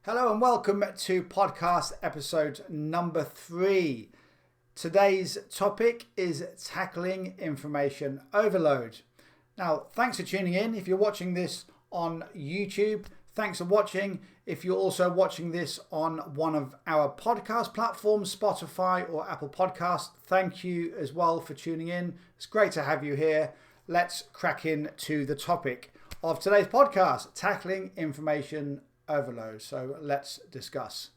Hello and welcome to podcast episode number 3. Today's topic is tackling information overload. Now, thanks for tuning in. If you're watching this on YouTube, thanks for watching. If you're also watching this on one of our podcast platforms, Spotify or Apple Podcasts, thank you as well for tuning in. It's great to have you here. Let's crack into the topic of today's podcast, tackling information overload. So let's discuss.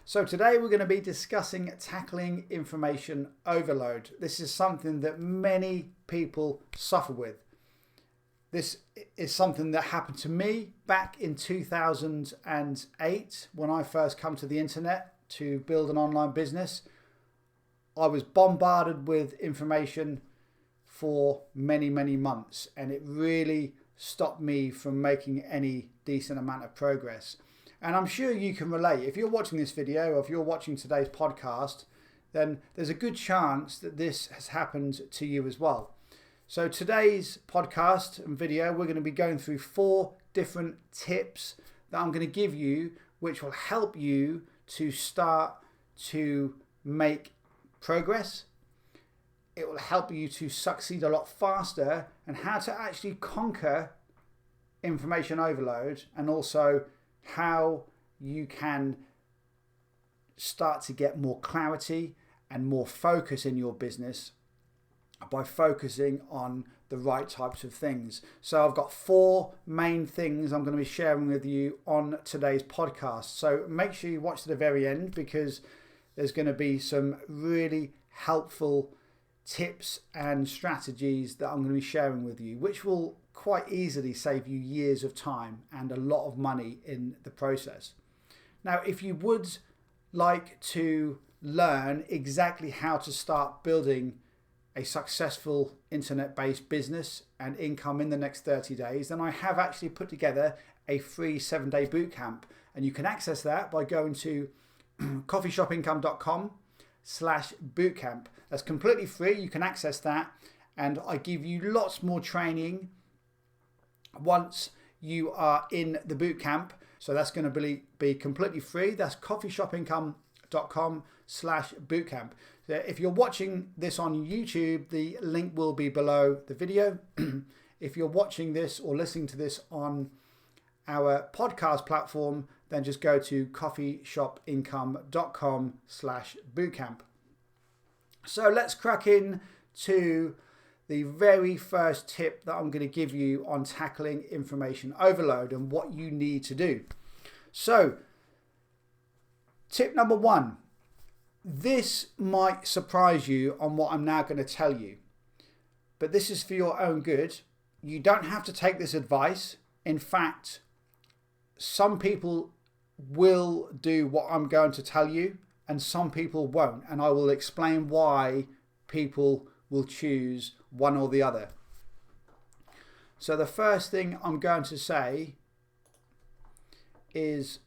So today we're going to be discussing tackling information overload. This is something that many people suffer with. This is something that happened to me back in 2008 when I first come to the internet to build an online business. I was bombarded with information for many months, and it really stopped me from making any decent amount of progress. And I'm sure you can relate. If you're watching this video or if you're watching today's podcast, then there's a good chance that this has happened to you as well. So today's podcast and video, we're going to be going through 4 different tips that I'm going to give you, which will help you to start to make progress. It will help you to succeed a lot faster, and how to actually conquer information overload, and also how you can start to get more clarity and more focus in your business by focusing on the right types of things. So I've got 4 main things I'm going to be sharing with you on today's podcast. So make sure you watch to the very end, because there's going to be some really helpful tips and strategies that I'm going to be sharing with you, which will quite easily save you years of time and a lot of money in the process. Now, if you would like to learn exactly how to start building a successful internet-based business and income in the next 30 days, then I have actually put together a free 7-day bootcamp, and you can access that by going to coffeeshopincome.com/bootcamp. That's completely free. You can access that, and I give you lots more training once you are in the bootcamp. So that's going to be completely free. That's coffeeshopincome.com/bootcamp. So if you're watching this on YouTube, the link will be below the video. If you're watching this or listening to this on our podcast platform, then just go to coffeeshopincome.com/bootcamp. So let's crack in to the very first tip that I'm going to give you on tackling information overload and what you need to do. So tip number 1, this might surprise you on what I'm now going to tell you, but this is for your own good. You don't have to take this advice. In fact, some people will do what I'm going to tell you, and some people won't, and I will explain why people will choose one or the other. So the first thing I'm going to say is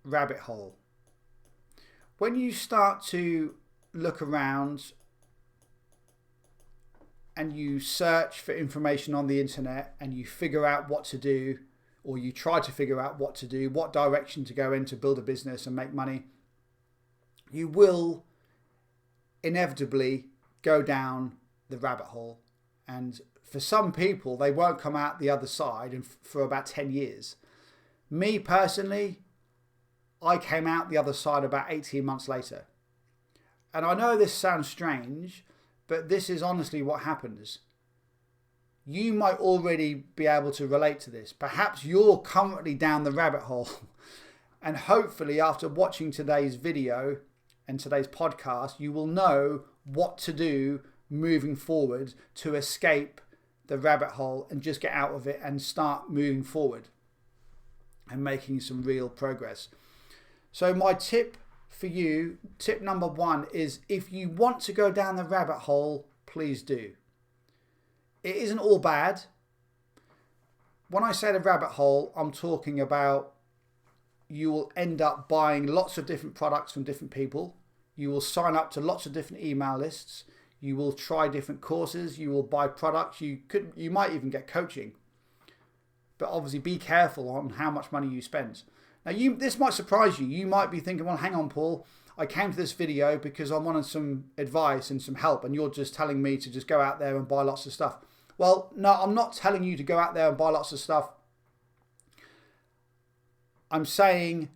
rabbit hole. When you start to look around and you search for information on the internet and you figure out what to do, or you try to figure out what to do, what direction to go in to build a business and make money, you will inevitably go down the rabbit hole. And for some people, they won't come out the other side for about 10 years. Me personally, I came out the other side about 18 months later. And I know this sounds strange, but this is honestly what happens. You might already be able to relate to this. Perhaps you're currently down the rabbit hole. And hopefully after watching today's video and today's podcast, you will know what to do moving forward to escape the rabbit hole and just get out of it and start moving forward and making some real progress. So my tip for you, tip number 1, is if you want to go down the rabbit hole, please do. It isn't all bad. When I say the rabbit hole, I'm talking about you will end up buying lots of different products from different people. You will sign up to lots of different email lists. You will try different courses. You will buy products. You might even get coaching. But obviously be careful on how much money you spend. Now, this might surprise you. You might be thinking, well, hang on, Paul. I came to this video because I wanted some advice and some help, and you're just telling me to just go out there and buy lots of stuff. Well, no, I'm not telling you to go out there and buy lots of stuff. I'm saying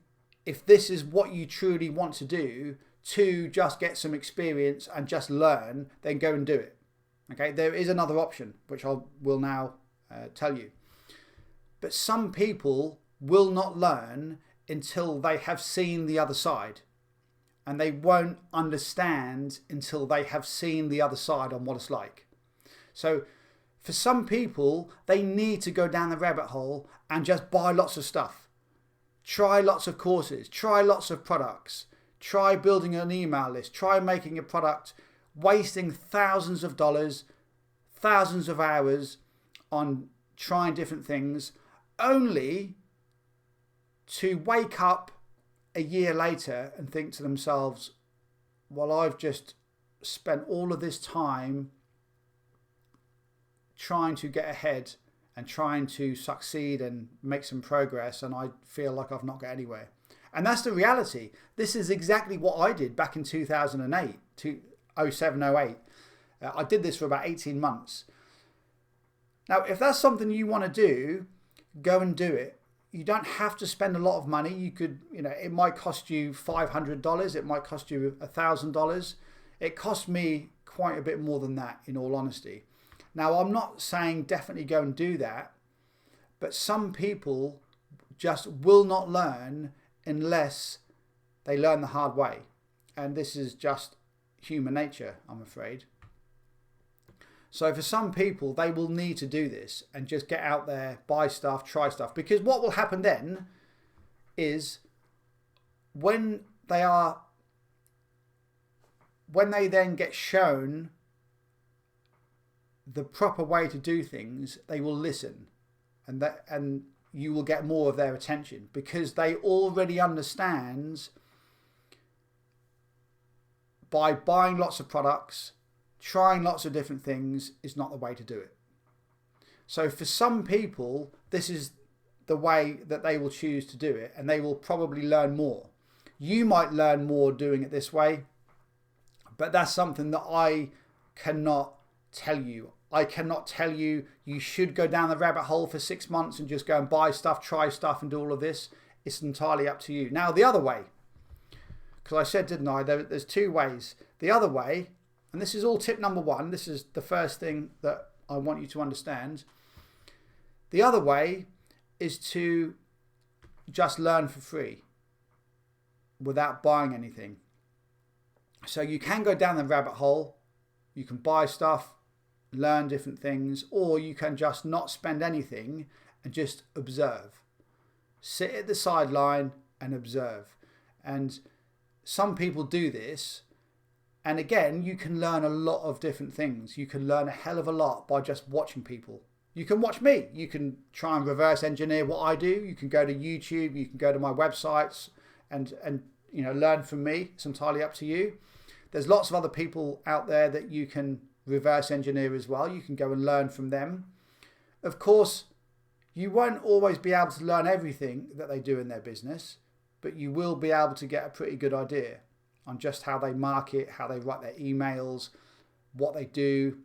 if this is what you truly want to do, to just get some experience and just learn, then go and do it. Okay, there is another option, which I will now tell you. But some people will not learn until they have seen the other side. And they won't understand until they have seen the other side on what it's like. So for some people, they need to go down the rabbit hole and just buy lots of stuff. Try lots of courses, try lots of products, try building an email list, try making a product, wasting thousands of dollars, thousands of hours on trying different things, only to wake up a year later and think to themselves, well, I've just spent all of this time trying to get ahead and trying to succeed and make some progress, and I feel like I've not got anywhere. And that's the reality. This is exactly what I did back in 2008, 07, 08. I did this for about 18 months. Now, if that's something you want to do, go and do it. You don't have to spend a lot of money. You could, it might cost you $500. It might cost you $1,000. It cost me quite a bit more than that, in all honesty. Now, I'm not saying definitely go and do that, but some people just will not learn unless they learn the hard way. And this is just human nature, I'm afraid. So for some people, they will need to do this and just get out there, buy stuff, try stuff. Because what will happen then is when they then get shown the proper way to do things, they will listen, and you will get more of their attention because they already understand by buying lots of products, trying lots of different things is not the way to do it. So for some people, this is the way that they will choose to do it, and they will probably learn more. You might learn more doing it this way, but that's something that I cannot tell you. I cannot tell you you should go down the rabbit hole for 6 months and just go and buy stuff, try stuff and do all of this. It's entirely up to you. Now, the other way, because I said, didn't I, there's two ways. The other way, and this is all tip number one, this is the first thing that I want you to understand. The other way is to just learn for free without buying anything. So you can go down the rabbit hole, you can buy stuff, learn different things, or you can just not spend anything and just observe. Sit at the sideline and observe. And some people do this, and again, you can learn a lot of different things. You can learn a hell of a lot by just watching people. You can watch me. You can try and reverse engineer what I do. You can go to YouTube, you can go to my websites and learn from me. It's entirely up to you. There's lots of other people out there that you can reverse engineer as well. You can go and learn from them. Of course, you won't always be able to learn everything that they do in their business, but you will be able to get a pretty good idea on just how they market, how they write their emails, what they do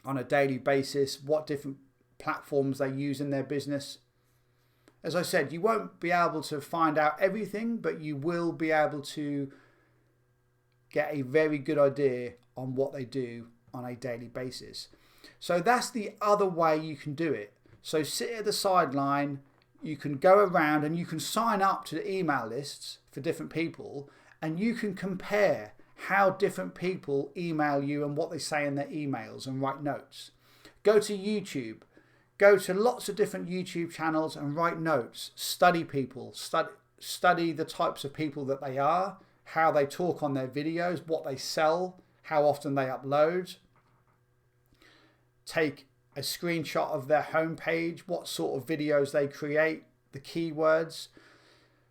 on a daily basis, what different platforms they use in their business. As I said, you won't be able to find out everything, but you will be able to get a very good idea on what they do on a daily basis. So that's the other way you can do it. So sit at the sideline, you can go around and you can sign up to the email lists for different people, and you can compare how different people email you and what they say in their emails and write notes. Go to YouTube, go to lots of different YouTube channels and write notes. Study people, study the types of people that they are, how they talk on their videos, what they sell, how often they upload. Take a screenshot of their homepage, what sort of videos they create, the keywords.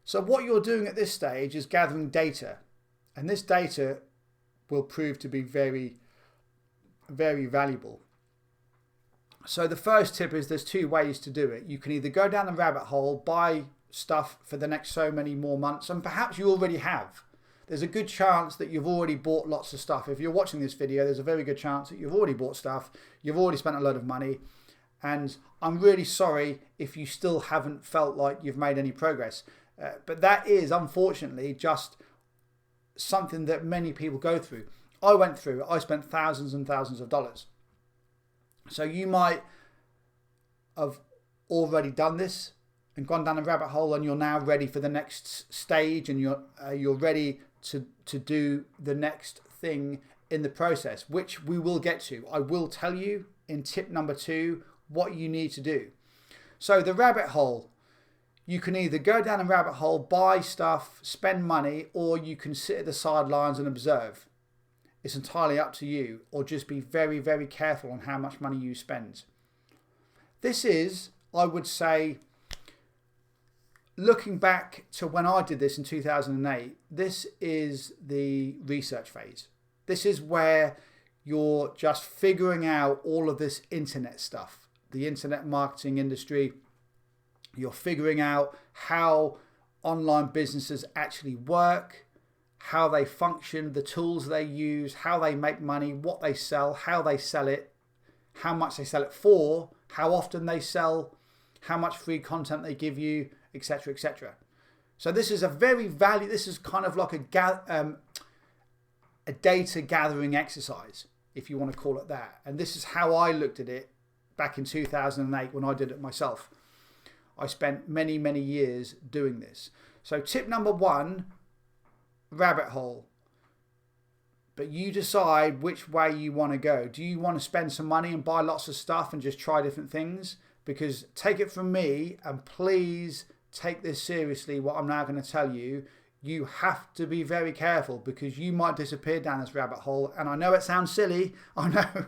So what you're doing at this stage is gathering data, and this data will prove to be very very valuable. So the first tip is there's two ways to do it. You can either go down the rabbit hole, buy stuff for the next so many more months, and perhaps you already have. There's a good chance that you've already bought lots of stuff. If you're watching this video, there's a very good chance that you've already bought stuff. You've already spent a load of money. And I'm really sorry if you still haven't felt like you've made any progress. But that is, unfortunately, just something that many people go through. I went through it. I spent thousands and thousands of dollars. So you might have already done this and gone down a rabbit hole, and you're now ready for the next stage, and you're ready to do the next thing in the process, which we will get to. I will tell you in tip number 2 what you need to do. So the rabbit hole, you can either go down a rabbit hole, buy stuff, spend money, or you can sit at the sidelines and observe. It's entirely up to you, or just be very, very careful on how much money you spend. This is, I would say, looking back to when I did this in 2008, this is the research phase. This is where you're just figuring out all of this internet stuff, the internet marketing industry. You're figuring out how online businesses actually work, how they function, the tools they use, how they make money, what they sell, how they sell it, how much they sell it for, how often they sell, how much free content they give you, etc., etc. So this is this is kind of like a data gathering exercise, if you want to call it that. And this is how I looked at it back in 2008 when I did it myself. I spent many, many years doing this. So tip number 1, rabbit hole. But you decide which way you want to go. Do you want to spend some money and buy lots of stuff and just try different things? Because take it from me, and please take this seriously, what I'm now going to tell you. You have to be very careful, because you might disappear down this rabbit hole. And I know it sounds silly, I know,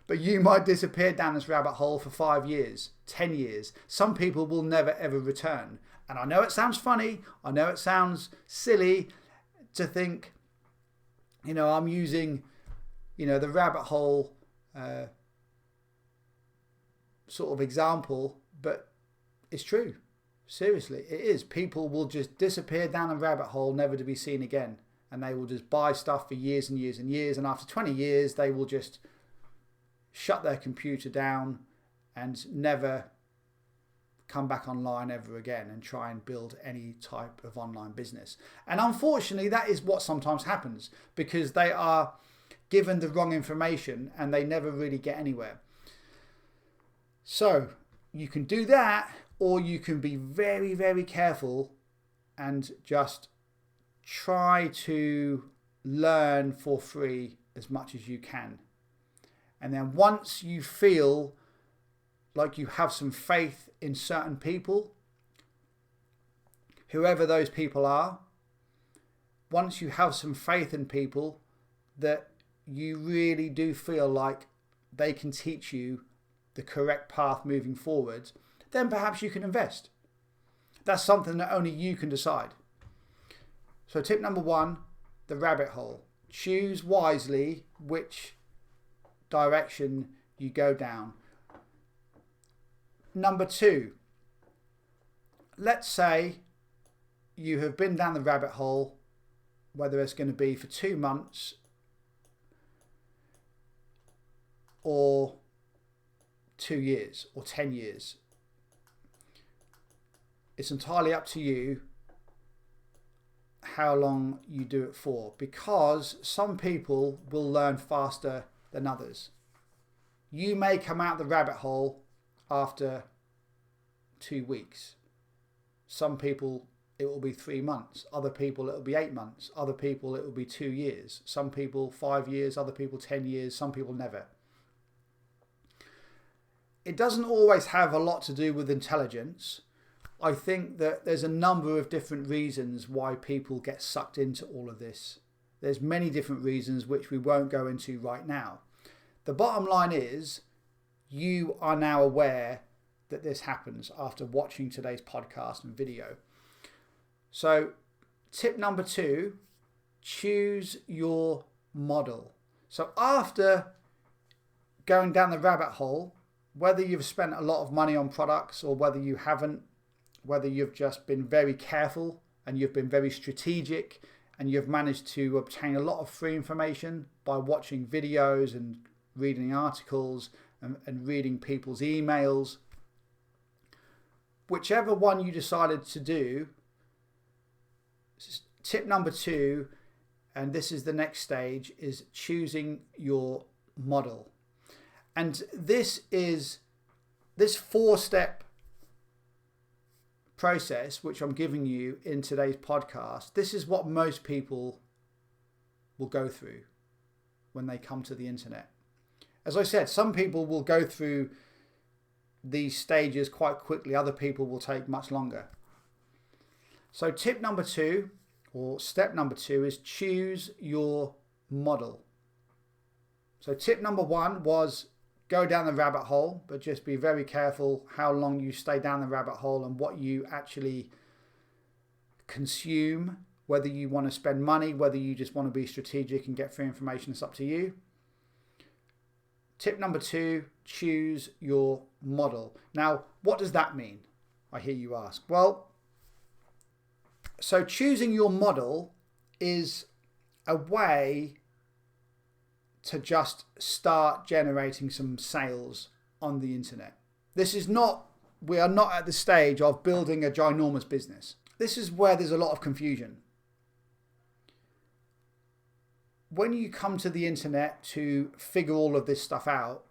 but you might disappear down this rabbit hole for 5 years, 10 years. Some people will never ever return. And I know it sounds funny, I know it sounds silly to think, I'm using, the rabbit hole sort of example, but it's true. Seriously, it is. People will just disappear down a rabbit hole, never to be seen again. And they will just buy stuff for years and years and years. And after 20 years, they will just shut their computer down and never come back online ever again and try and build any type of online business. And unfortunately, that is what sometimes happens, because they are given the wrong information and they never really get anywhere. So you can do that, or you can be very, very careful and just try to learn for free as much as you can. And then once you feel like you have some faith in certain people, whoever those people are, once you have some faith in people that you really do feel like they can teach you the correct path moving forward, then perhaps you can invest. That's something that only you can decide. So tip number 1, the rabbit hole. Choose wisely which direction you go down. Number 2, let's say you have been down the rabbit hole, whether it's going to be for 2 months or 2 years or 10 years. It's entirely up to you how long you do it for, because some people will learn faster than others. You may come out the rabbit hole after 2 weeks. Some people it will be 3 months, other people it will be 8 months, other people it will be 2 years, some people 5 years, other people 10 years, some people never. It doesn't always have a lot to do with intelligence. I think that there's a number of different reasons why people get sucked into all of this. There's many different reasons which we won't go into right now. The bottom line is, you are now aware that this happens after watching today's podcast and video. So tip number 2, choose your model. So after going down the rabbit hole, whether you've spent a lot of money on products or whether you haven't, whether you've just been very careful and you've been very strategic and you've managed to obtain a lot of free information by watching videos and reading articles and reading people's emails. Whichever one you decided to do, tip number 2, and this is the next stage, is choosing your model. And this 4-step process, which I'm giving you in today's podcast, this is what most people will go through when they come to the internet. As I said, some people will go through these stages quite quickly. Other people will take much longer. So tip number 2, or step number 2, is choose your model. So tip number 1 was go down the rabbit hole, but just be very careful how long you stay down the rabbit hole and what you actually consume, whether you want to spend money, whether you just want to be strategic and get free information. It's up to you. Tip number 2, choose your model. Now, what does that mean? I hear you ask. Well, so choosing your model is a way to just start generating some sales on the internet. We are not at the stage of building a ginormous business. This is where there's a lot of confusion. When you come to the internet to figure all of this stuff out,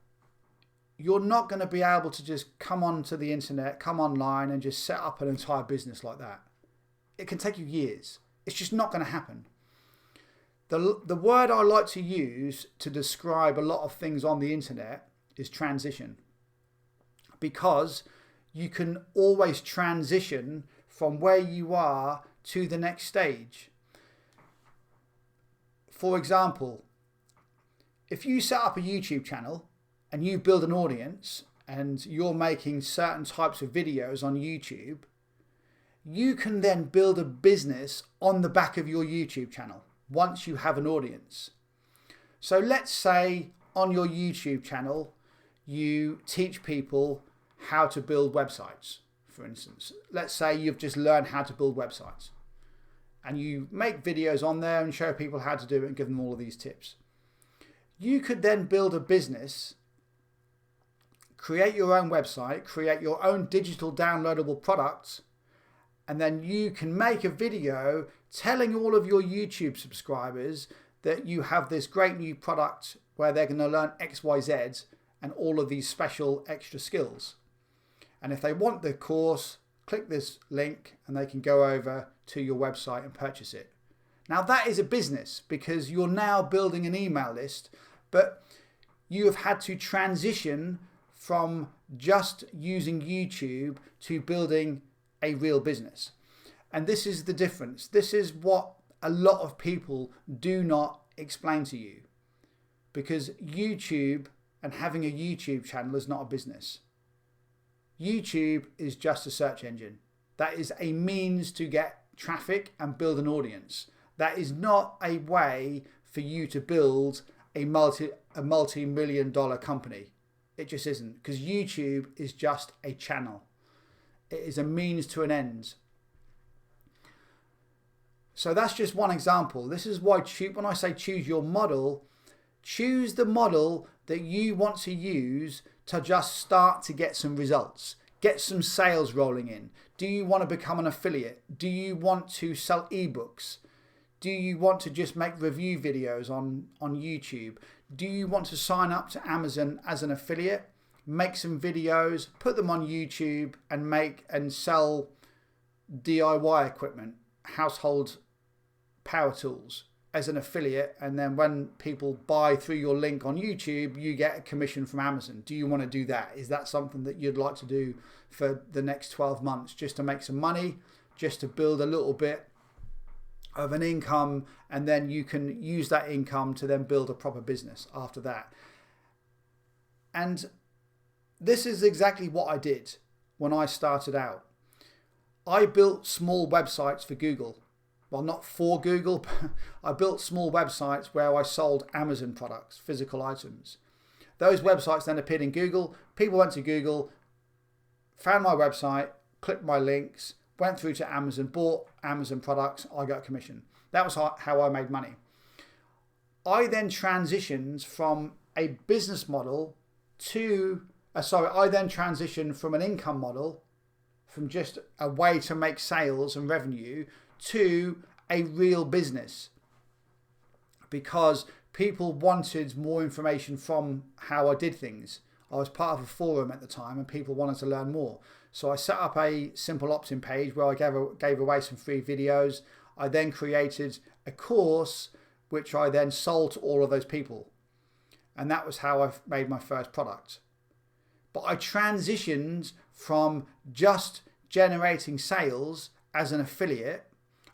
you're not going to be able to just come onto the internet, come online and just set up an entire business like that. It can take you years. It's just not going to happen. The word I like to use to describe a lot of things on the internet is transition. Because you can always transition from where you are to the next stage. For example, if you set up a YouTube channel and you build an audience and you're making certain types of videos on YouTube, you can then build a business on the back of your YouTube channel once you have an audience. So let's say on your YouTube channel, you teach people how to build websites, for instance. Let's say you've just learned how to build websites and you make videos on there and show people how to do it and give them all of these tips. You could then build a business, create your own website, create your own digital downloadable products, and then you can make a video telling all of your YouTube subscribers that you have this great new product where they're going to learn X, Y, Z and all of these special extra skills. And if they want the course, click this link and they can go over to your website and purchase it. Now that is a business because you're now building an email list, but you have had to transition from just using YouTube to building a real business. And this is the difference. This is what a lot of people do not explain to you, because YouTube and having a YouTube channel is not a business. YouTube is just a search engine. That is a means to get traffic and build an audience. That is not a way for you to build a multi-million dollar company. It just isn't, because YouTube is just a channel. It is a means to an end. So that's just one example. This is why when I say choose your model, choose the model that you want to use to just start to get some results, get some sales rolling in. Do you want to become an affiliate? Do you want to sell ebooks? Do you want to just make review videos on YouTube? Do you want to sign up to Amazon as an affiliate, make some videos, put them on YouTube and make and sell DIY equipment, household power tools as an affiliate, and then when people buy through your link on YouTube, you get a commission from Amazon? Do you want to do that? Is that something that you'd like to do for the next 12 months, just to make some money, just to build a little bit of an income, and then you can use that income to then build a proper business after that? And this is exactly what I did when I started out. I built small websites for Google. Well, not for Google, but I built small websites where I sold Amazon products, physical items. Those websites then appeared in Google. People went to Google, found my website, clicked my links, went through to Amazon, bought Amazon products, I got a commission. That was how I made money. I then transitioned from a business model to, I then transitioned from an income model, from just a way to make sales and revenue, to a real business, because people wanted more information from how I did things. I was part of a forum at the time and people wanted to learn more. So I set up a simple opt-in page where I gave away some free videos. I then created a course which I then sold to all of those people. And that was how I made my first product. But I transitioned from just generating sales as an affiliate.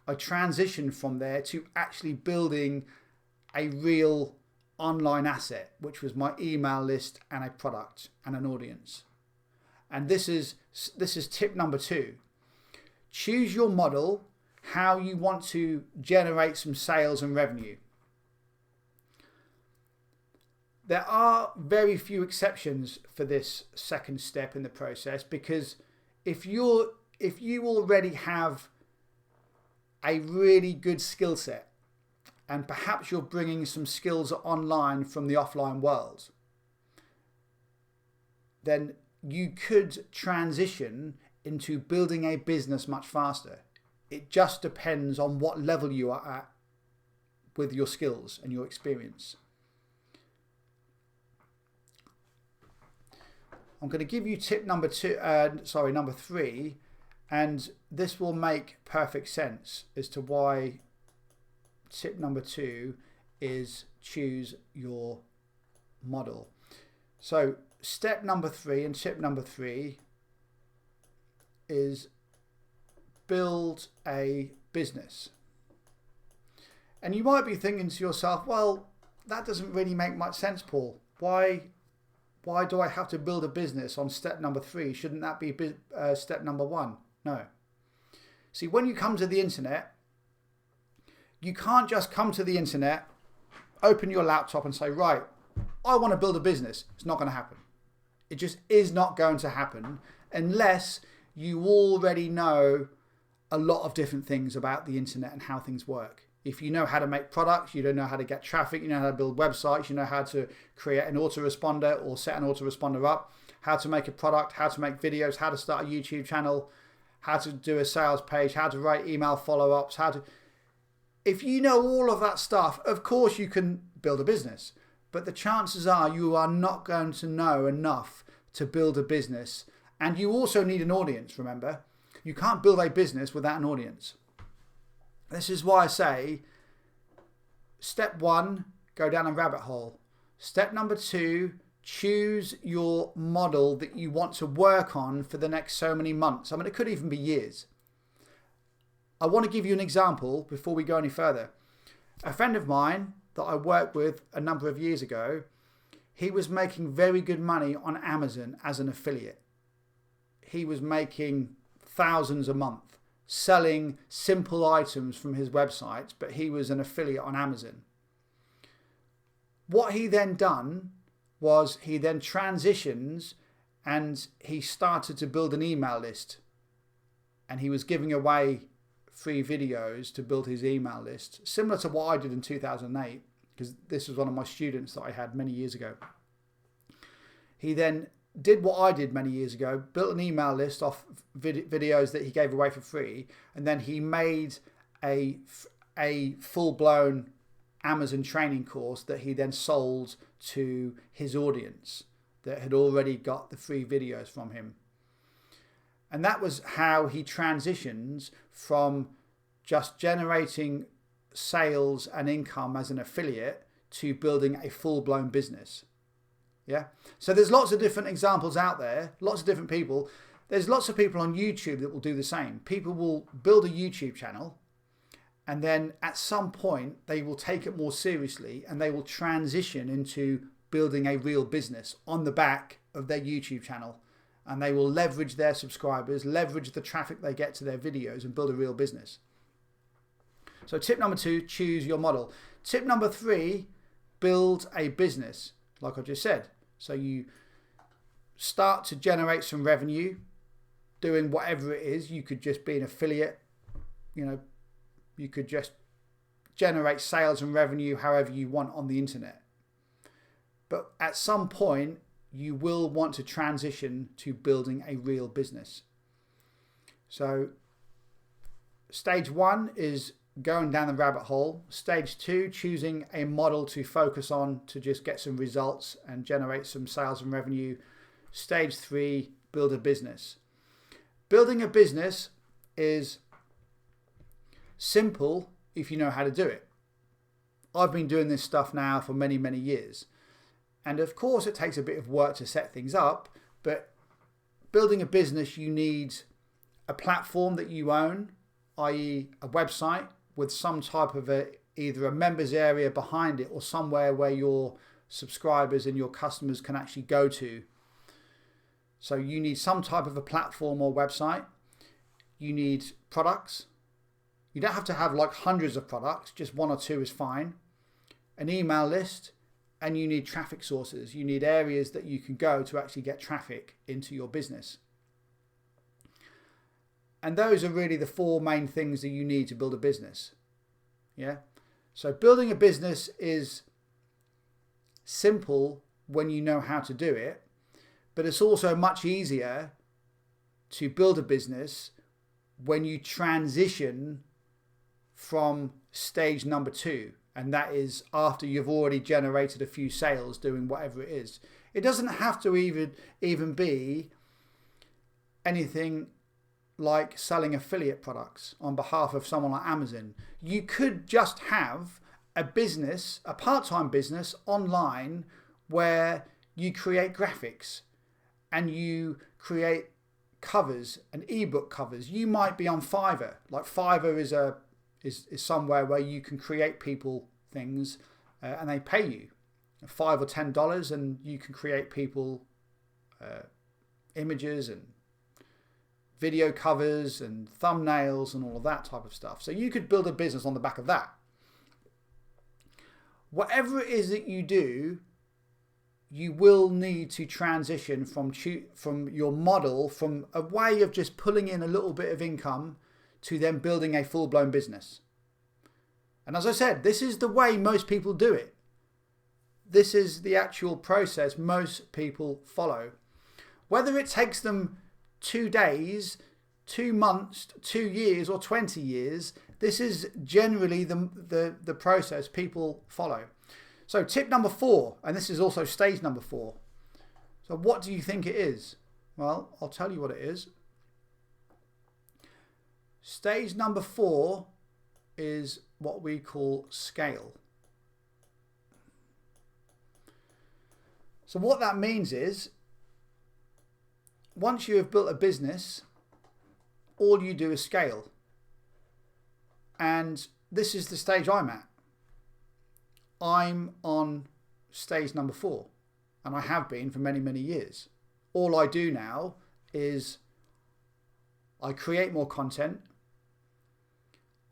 I transitioned from there to actually building a real online asset, which was my email list and a product and an audience. And this is tip number 2. Choose your model, how you want to generate some sales and revenue. There are very few exceptions for this second step in the process, because if you already have a really good skill set, and perhaps you're bringing some skills online from the offline world, then you could transition into building a business much faster. It just depends on what level you are at with your skills and your experience. I'm going to give you tip number 3, and this will make perfect sense as to why tip number 2 is choose your model. So step number 3 and tip number 3 is build a business. And you might be thinking to yourself, well, that doesn't really make much sense, Paul. Why do I have to build a business on step number 3? Shouldn't that be step number 1? No. See, when you come to the internet, you can't just come to the internet, open your laptop and say, right, I want to build a business. It's not going to happen. It just is not going to happen unless you already know a lot of different things about the internet and how things work. If you know how to make products, you don't know how to get traffic, you know how to build websites, you know how to create an autoresponder or set an autoresponder up, how to make a product, how to make videos, how to start a YouTube channel, how to do a sales page, how to write email follow-ups, if you know all of that stuff, of course you can build a business. But the chances are you are not going to know enough to build a business. And you also need an audience, remember. You can't build a business without an audience. This is why I say, step 1, go down a rabbit hole. Step number 2, choose your model that you want to work on for the next so many months. I mean, it could even be years. I want to give you an example before we go any further. A friend of mine that I worked with a number of years ago, he was making very good money on Amazon as an affiliate. He was making thousands a month selling simple items from his website, but he was an affiliate on Amazon. What he then done was he then transitions and he started to build an email list, and he was giving away free videos to build his email list, similar to what I did in 2008, because this was one of my students that I had many years ago. He then did what I did many years ago, built an email list off videos that he gave away for free, and then he made a full-blown Amazon training course that he then sold to his audience that had already got the free videos from him. And that was how he transitions from just generating sales and income as an affiliate to building a full-blown business. Yeah. So there's lots of different examples out there, lots of different people. There's lots of people on YouTube that will do the same. People will build a YouTube channel, and then at some point they will take it more seriously and they will transition into building a real business on the back of their YouTube channel. And they will leverage their subscribers, leverage the traffic they get to their videos, and build a real business. So tip number 2, choose your model. Tip number 3, build a business. Like I just said, So you start to generate some revenue doing whatever it is. You could just be an affiliate, you could just generate sales and revenue however you want on the internet. But at some point, you will want to transition to building a real business. So stage 1 is going down the rabbit hole. Stage 2, choosing a model to focus on to just get some results and generate some sales and revenue. Stage 3, build a business. Building a business is simple if you know how to do it. I've been doing this stuff now for many, many years. And of course, it takes a bit of work to set things up, but building a business, you need a platform that you own, i.e. a website with some type of either a members area behind it or somewhere where your subscribers and your customers can actually go to. So you need some type of a platform or website. You need products. You don't have to have like hundreds of products, just 1 or 2 is fine. An email list. And you need traffic sources. You need areas that you can go to actually get traffic into your business. And those are really the 4 main things that you need to build a business. Yeah. So building a business is simple when you know how to do it, but it's also much easier to build a business when you transition from stage number 2. And that is after you've already generated a few sales doing whatever it is. It doesn't have to even be anything like selling affiliate products on behalf of someone like Amazon. You could just have a business, a part-time business online where you create graphics and you create covers and ebook covers. You might be on Fiverr. Like Fiverr is somewhere where you can create people things and they pay you $5 or $10 and you can create people images and video covers and thumbnails and all of that type of stuff. So you could build a business on the back of that. Whatever it is that you do, you will need to transition from your model, from a way of just pulling in a little bit of income to then building a full-blown business. And as I said, this is the way most people do it. This is the actual process most people follow. Whether it takes them 2 days, 2 months, 2 years or 20 years, this is generally the process people follow. So tip number 4, and this is also stage number 4. So what do you think it is? Well, I'll tell you what it is. Stage number 4 is what we call scale. So what that means is, once you have built a business, all you do is scale. And this is the stage I'm at. I'm on stage number 4, and I have been for many, many years. All I do now is I create more content.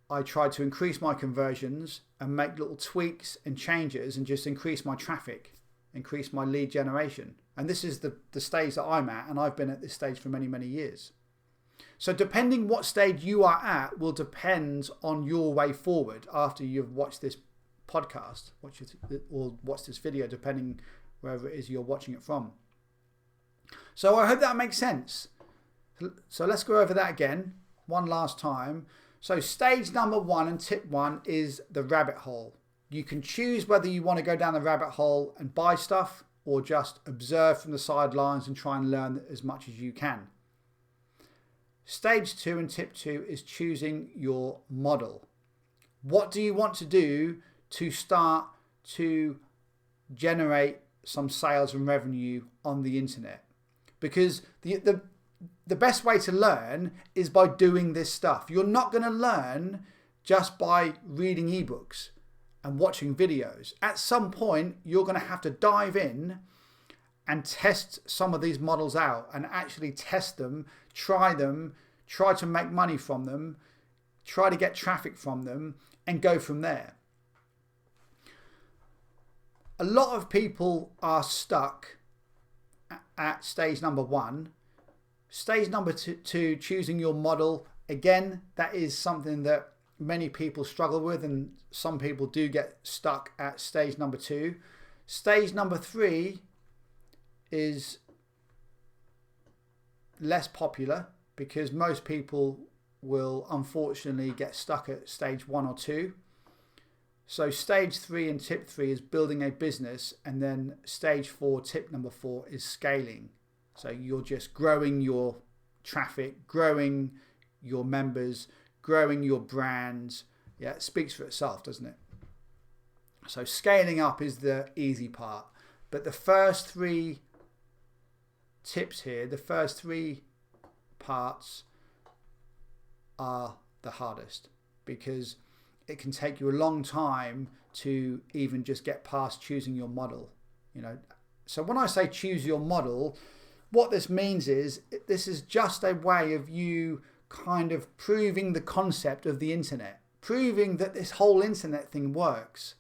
I try to increase my conversions and make little tweaks and changes and just increase my traffic, increase my lead generation. And this is the stage that I'm at, and I've been at this stage for many, many years. So depending what stage you are at will depend on your way forward after you've watched this podcast, or watch this video, depending wherever it is you're watching it from. So I hope that makes sense. So let's go over that again one last time. So stage number 1 and tip 1 is the rabbit hole. You can choose whether you want to go down the rabbit hole and buy stuff or just observe from the sidelines and try and learn as much as you can. Stage 2 and tip 2 is choosing your model. What do you want to do to start to generate some sales and revenue on the internet? Because the best way to learn is by doing this stuff. You're not going to learn just by reading ebooks and watching videos. At some point, you're going to have to dive in and test some of these models out and actually test them, try to make money from them, try to get traffic from them, and go from there. A lot of people are stuck at stage number 1. Stage number two, choosing your model. Again, that is something that many people struggle with, and some people do get stuck at stage number 2. Stage number 3 is less popular because most people will unfortunately get stuck at stage 1 or 2. So stage 3 and tip 3 is building a business, and then stage 4, tip number 4 is scaling. So you're just growing your traffic, growing your members, growing your brands. Yeah, it speaks for itself, doesn't it? So scaling up is the easy part. But the first 3 tips here, the first 3 parts are the hardest, because it can take you a long time to even just get past choosing your model. You know, so when I say choose your model, what this means is this is just a way of you kind of proving the concept of the internet, proving that this whole internet thing works.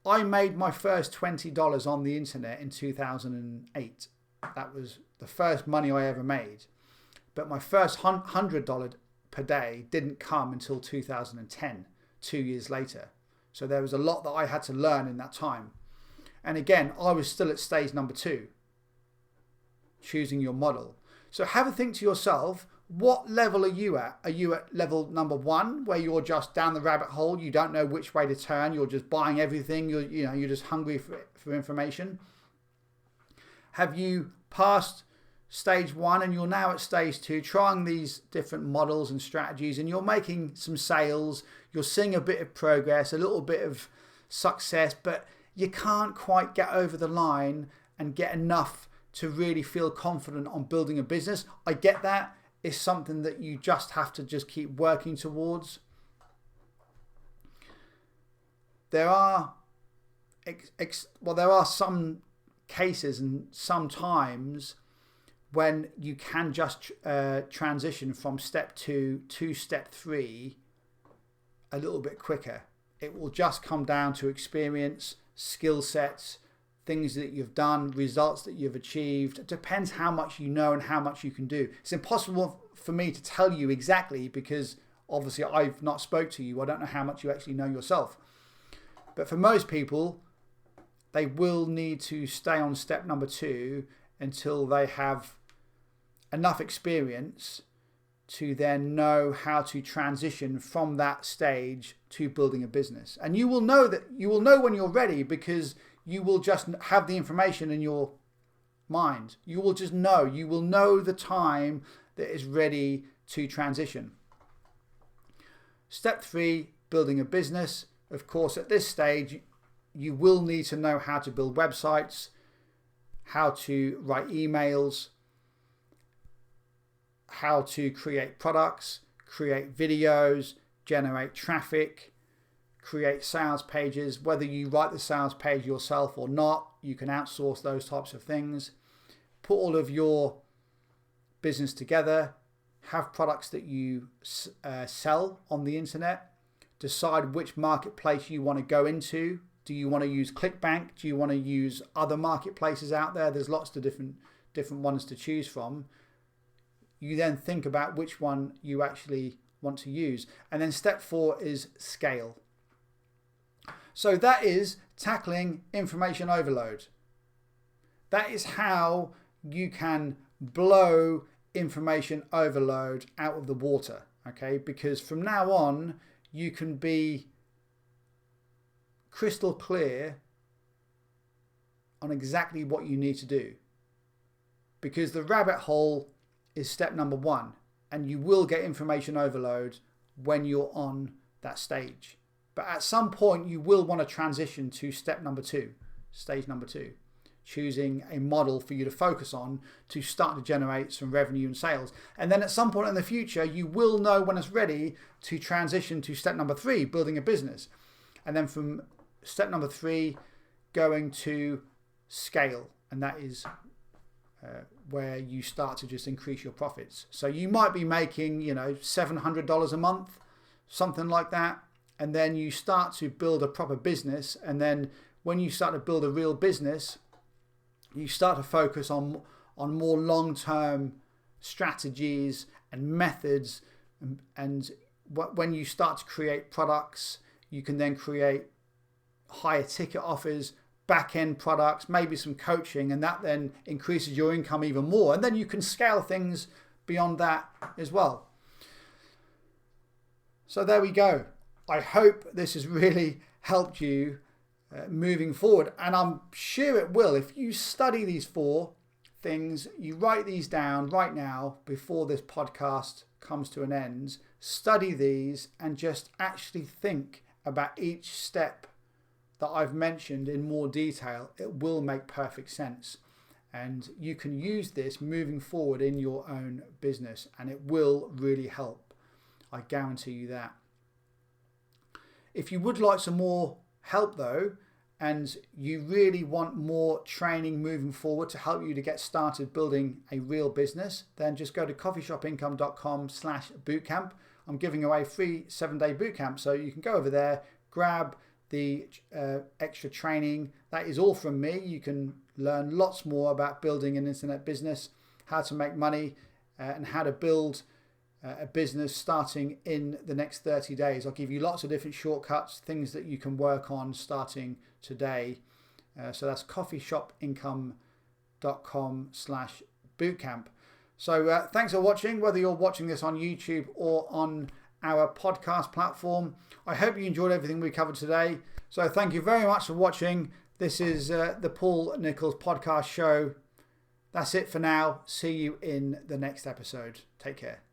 I made my first $20 on the internet in 2008. That was the first money I ever made. But my first $100 per day didn't come until 2010, 2 years later. So there was a lot that I had to learn in that time. And again, I was still at stage number 2, choosing your model. So have a think to yourself, what level are you at? Are you at level number 1, where you're just down the rabbit hole, you don't know which way to turn, you're just buying everything, you're just hungry for information? Have you passed stage 1 and you're now at stage 2, trying these different models and strategies, and you're making some sales, you're seeing a bit of progress, a little bit of success, but you can't quite get over the line and get enough to really feel confident on building a business? I get that. It's something that you just have to just keep working towards. There are some cases and sometimes when you can just transition from step 2 to step 3 a little bit quicker. It will just come down to experience, skill sets, things that you've done, results that you've achieved. It depends how much you know and how much you can do. It's impossible for me to tell you exactly, because obviously I've not spoke to you. I don't know how much you actually know yourself. But for most people, they will need to stay on step number 2 until they have enough experience to then know how to transition from that stage to building a business. And you will know when you're ready, because you will just have the information in your mind. You will just know. You will know the time that is ready to transition. Step 3, building a business. Of course, at this stage, you will need to know how to build websites, how to write emails, how to create products, create videos, generate traffic, create sales pages. Whether you write the sales page yourself or not, you can outsource those types of things. Put all of your business together, have products that you sell on the internet, decide which marketplace you want to go into. Do you want to use ClickBank? Do you want to use other marketplaces out there? There's lots of different ones to choose from. You then think about which one you actually want to use. And then step 4 is scale. So that is tackling information overload. That is how you can blow information overload out of the water, okay? Because from now on, you can be crystal clear on exactly what you need to do. Because the rabbit hole is step number 1, and you will get information overload when you're on that stage. But at some point, you will want to transition to step number 2, stage number 2, choosing a model for you to focus on to start to generate some revenue and sales. And then at some point in the future, you will know when it's ready to transition to step number 3, building a business. And then from step number 3, going to scale. And that is where you start to just increase your profits. So you might be making, $700 a month, something like that. And then you start to build a proper business. And then when you start to build a real business, you start to focus on more long-term strategies and methods, and when you start to create products, you can then create higher ticket offers, back-end products, maybe some coaching, and that then increases your income even more, and then you can scale things beyond that as well. So there we go. I hope this has really helped you moving forward, and I'm sure it will. If you study these 4 things, you write these down right now before this podcast comes to an end, study these and just actually think about each step that I've mentioned in more detail, it will make perfect sense. And you can use this moving forward in your own business, and it will really help. I guarantee you that. If you would like some more help though, and you really want more training moving forward to help you to get started building a real business, then just go to coffeeshopincome.com/bootcamp. I'm giving away a free 7-day bootcamp, so you can go over there, grab the extra training. That is all from me. You can learn lots more about building an internet business, how to make money, and how to build a business starting in the next 30 days. I'll give you lots of different shortcuts, things that you can work on starting today. So that's coffeeshopincome.com/bootcamp. So thanks for watching, whether you're watching this on YouTube or on our podcast platform. I hope you enjoyed everything we covered today. So thank you very much for watching. This is the Paul Nicholls Podcast Show. That's it for now. See you in the next episode. Take care.